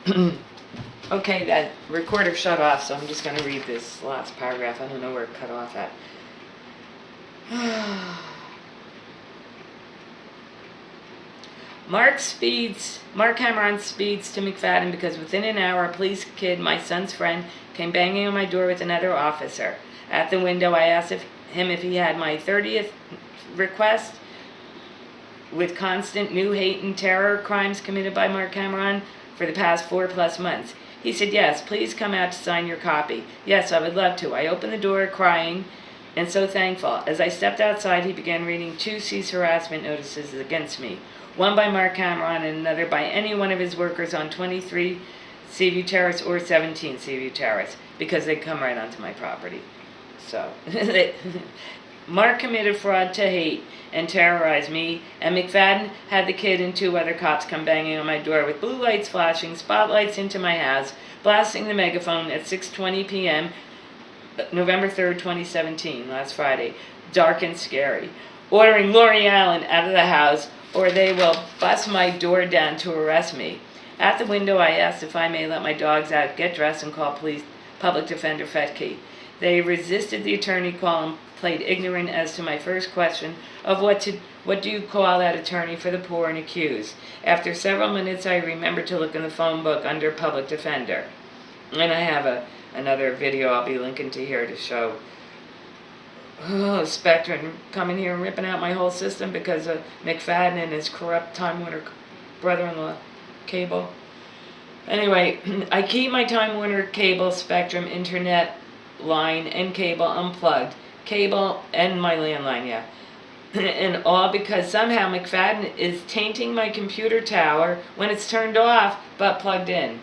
Okay, that recorder shut off, so I'm just going to read this last paragraph. I don't know where it cut off at. Mark Cameron speeds to McFadden because within an hour, a police kid, my son's friend, came banging on my door with another officer. At the window, I asked him if he had my 30th request with constant new hate and terror crimes committed by Mark Cameron for the past 4+ months. He said, yes, please come out to sign your copy. Yes, I would love to. I opened the door crying and so thankful. As I stepped outside, he began reading 2 cease harassment notices against me. One by Mark Cameron and another by any one of his workers on 23 Seaview Terrace or 17 Seaview Terrace, because they come right onto my property. So, Mark committed fraud to hate and terrorize me, and McFadden had the kid and 2 other cops come banging on my door with blue lights flashing, spotlights into my house, blasting the megaphone at 6:20 p.m., November 3rd, 2017, last Friday, dark and scary, ordering Lori Allen out of the house or they will bust my door down to arrest me. At the window, I asked if I may let my dogs out, get dressed, and call public defender Fetke. They resisted the attorney call and played ignorant as to my first question of what do you call that attorney for the poor and accused. After several minutes, I remembered to look in the phone book under public defender. And I have another video I'll be linking to here to show Spectrum coming here and ripping out my whole system because of McFadden and his corrupt Time Warner brother-in-law cable. Anyway, I keep my Time Warner cable, Spectrum, internet line, and cable unplugged. Cable and my landline, yeah. And all because somehow McFadden is tainting my computer tower when it's turned off but plugged in.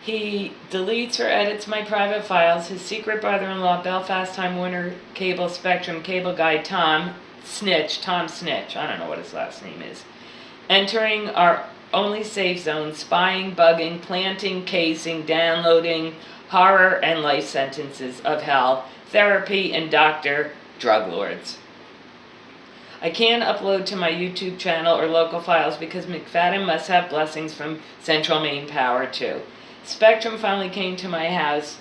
He deletes or edits my private files. His secret brother-in-law, Belfast Time Warner Cable Spectrum cable guy Tom Snitch, I don't know what his last name is, entering our only safe zone, spying, bugging, planting, casing, downloading horror and life sentences of hell, therapy, and doctor drug lords. I can't upload to my YouTube channel or local files because McFadden must have blessings from Central Maine Power too. Spectrum finally came to my house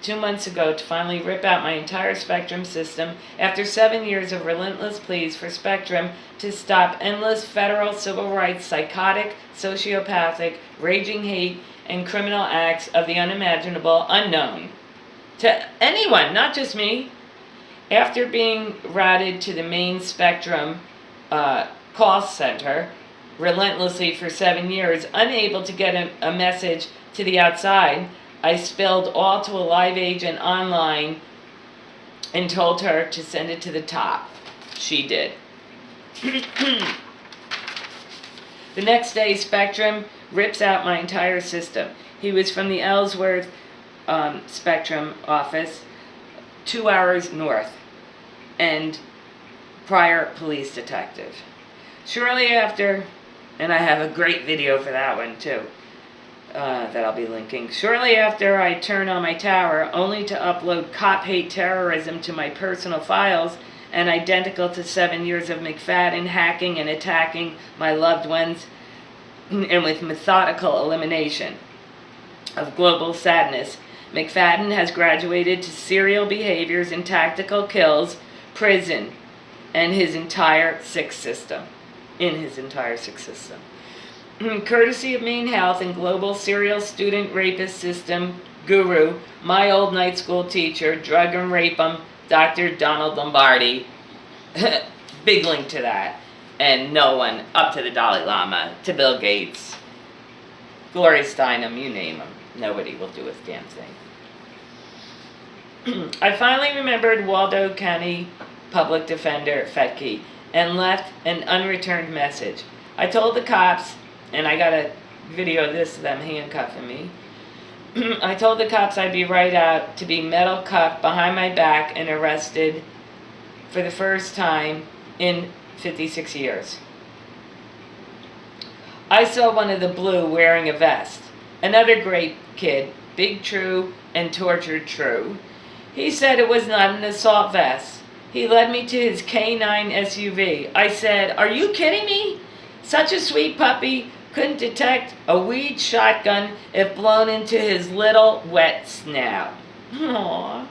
2 months ago to finally rip out my entire Spectrum system after 7 years of relentless pleas for Spectrum to stop endless federal civil rights, psychotic, sociopathic, raging hate, and criminal acts of the unimaginable unknown. To anyone, not just me. After being routed to the main Spectrum call center relentlessly for 7 years, unable to get a message to the outside, I spilled all to a live agent online and told her to send it to the top. She did. The next day, Spectrum rips out my entire system. He was from the Ellsworth Spectrum office, 2 hours north, and prior police detective. Shortly after, and I have a great video for that one too, that I'll be linking. Shortly after, I turn on my tower, only to upload cop hate terrorism to my personal files, and identical to 7 years of McFadden hacking and attacking my loved ones, and with methodical elimination of global sadness. McFadden has graduated to serial behaviors and tactical kills, prison, and his entire sick system. Courtesy of Maine Health and global serial student rapist system guru, my old night school teacher, drug and rape him, Dr. Donald Lombardi. Big link to that. And no one, up to the Dalai Lama, to Bill Gates, Gloria Steinem, you name them. Nobody will do a damn thing. I finally remembered Waldo County Public Defender Fetke and left an unreturned message. I told the cops, and I got a video of this of them handcuffing me. I told the cops I'd be right out to be metal cuffed behind my back and arrested for the first time in 56 years. I saw one of the blue wearing a vest. Another great kid, Big True and Tortured True. He said it was not an assault vest. He led me to his K9 SUV. I said, "Are you kidding me? Such a sweet puppy couldn't detect a weed shotgun if blown into his little wet snout. Aww.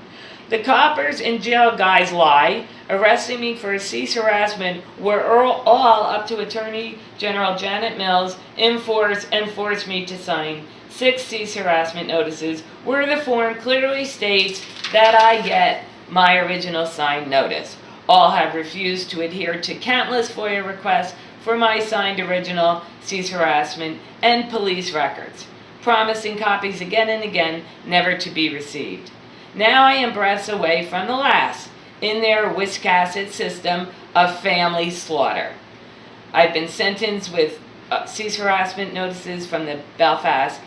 The coppers and jail guys lie, arresting me for cease harassment were all up to Attorney General Janet Mills and forced me to sign 6 cease harassment notices where the form clearly states that I get my original signed notice. All have refused to adhere to countless FOIA requests for my signed original cease harassment and police records, promising copies again and again, never to be received. Now I am breaths away from the last in their Wiscasset system of family slaughter. I've been sentenced with cease harassment notices from the Belfast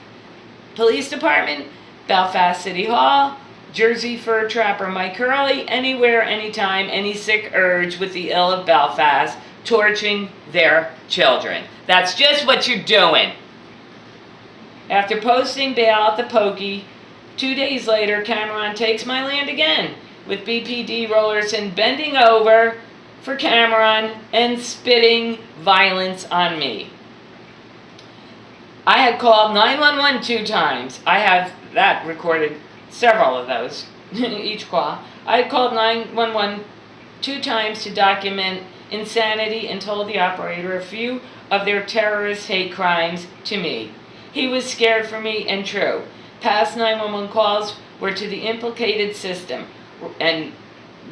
Police Department, Belfast City Hall, Jersey fur trapper Mike Hurley, anywhere, anytime, any sick urge with the ill of Belfast, torching their children. That's just what you're doing. After posting bail at the pokey, 2 days later, Cameron takes my land again, with BPD Rollerson bending over for Cameron and spitting violence on me. I had called 911 2 times. I have that recorded, several of those, each call. I had called 911 2 times to document insanity and told the operator a few of their terrorist hate crimes to me. He was scared for me, and true. Past 911 calls were to the implicated system and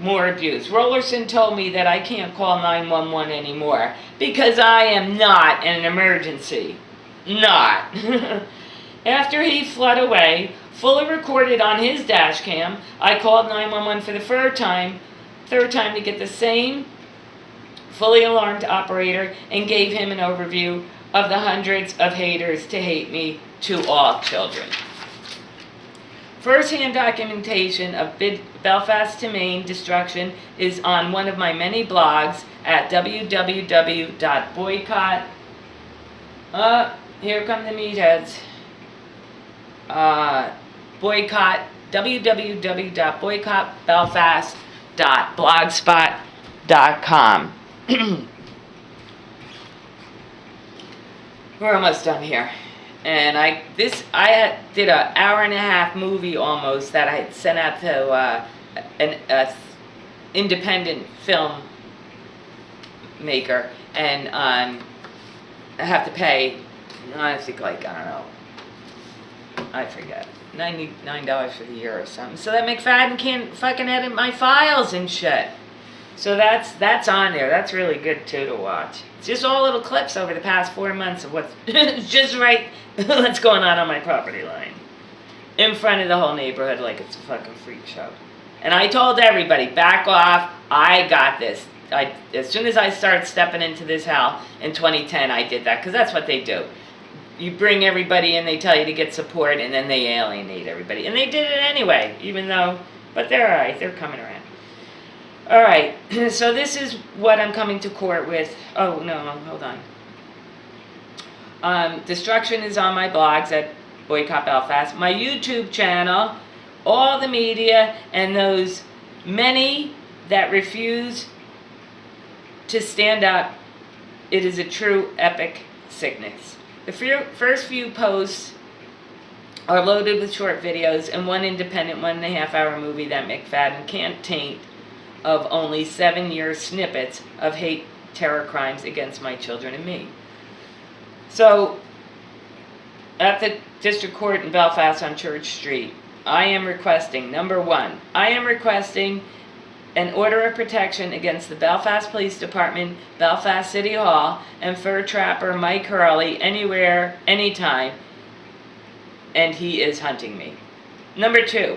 more abuse. Rollerson told me that I can't call 911 anymore because I am not an emergency. Not. After he fled away, fully recorded on his dash cam, I called 911 for the third time to get the same fully alarmed operator and gave him an overview of the hundreds of haters to hate me to all children. First-hand documentation of Belfast to Maine destruction is on one of my many blogs at www.boycott. Here come the meatheads. www.boycottbelfast.blogspot.com. We're almost done here. And I did an hour-and-a-half movie almost that I had sent out to an independent film maker, and I have to pay, I think, like, I don't know, I forget, $99 for the year or something, so that McFadden can't fucking edit my files and shit. So that's on there. That's really good too to watch. It's just all little clips over the past 4 months of what's just right what's going on my property line. In front of the whole neighborhood like it's a fucking freak show. And I told everybody, back off, I got this. As soon as I started stepping into this hell in 2010, I did that, because that's what they do. You bring everybody in, they tell you to get support, and then they alienate everybody. And they did it anyway, even though, but they're alright, they're coming around. Alright, so this is what I'm coming to court with. Oh, no, hold on. Destruction is on my blogs at Boycott Belfast. My YouTube channel, all the media, and those many that refuse to stand up, it is a true epic sickness. The first few posts are loaded with short videos and one independent 1.5-hour movie that McFadden can't taint of only 7-year snippets of hate terror crimes against my children and me. So, at the District Court in Belfast on Church Street, I am requesting, number 1, I am requesting an order of protection against the Belfast Police Department, Belfast City Hall, and fur trapper Mike Hurley anywhere, anytime, and he is hunting me. Number 2,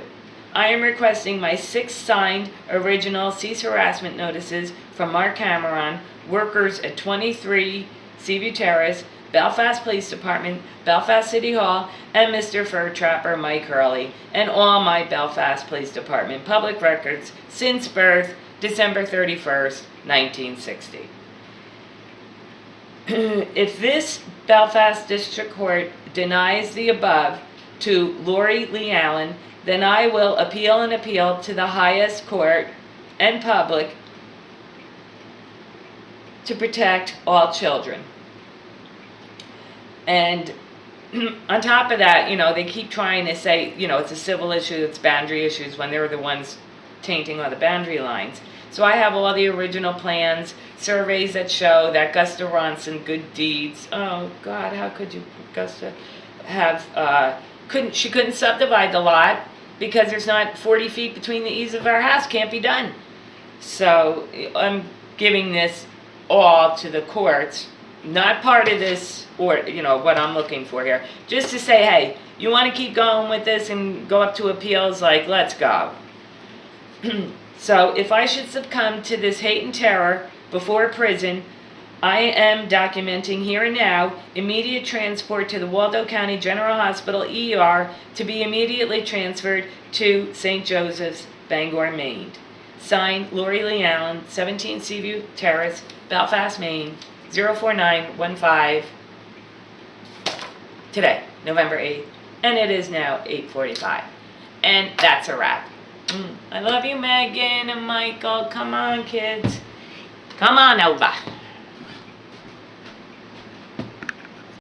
I am requesting my 6 signed original cease harassment notices from Mark Cameron, workers at 23 Seaview Terrace, Belfast Police Department, Belfast City Hall, and Mr. Fur Trapper Mike Hurley, and all my Belfast Police Department public records since birth, December 31st, 1960. If this Belfast District Court denies the above to Lori Lee Allen, then I will appeal and appeal to the highest court and public to protect all children. And on top of that, they keep trying to say, it's a civil issue, it's boundary issues, when they're the ones tainting all the boundary lines. So I have all the original plans, surveys that show that Gusta Ronson, good deeds. Oh God, how could you, Gusta, have, she couldn't subdivide the lot because there's not 40 feet between the eaves of our house, can't be done. So I'm giving this all to the courts, not part of this, or what I'm looking for here, just to say, hey, you want to keep going with this and go up to appeals, like, let's go. So if I should succumb to this hate and terror before prison, I am documenting here and now immediate transport to the Waldo County General Hospital ER to be immediately transferred to St. Joseph's, Bangor, Maine. Signed, Lori Lee Allen, 17 Seaview Terrace, Belfast, Maine, 04915. Today, November 8th, and it is now 8:45. And that's a wrap. I love you, Megan and Michael. Come on, kids. Come on over.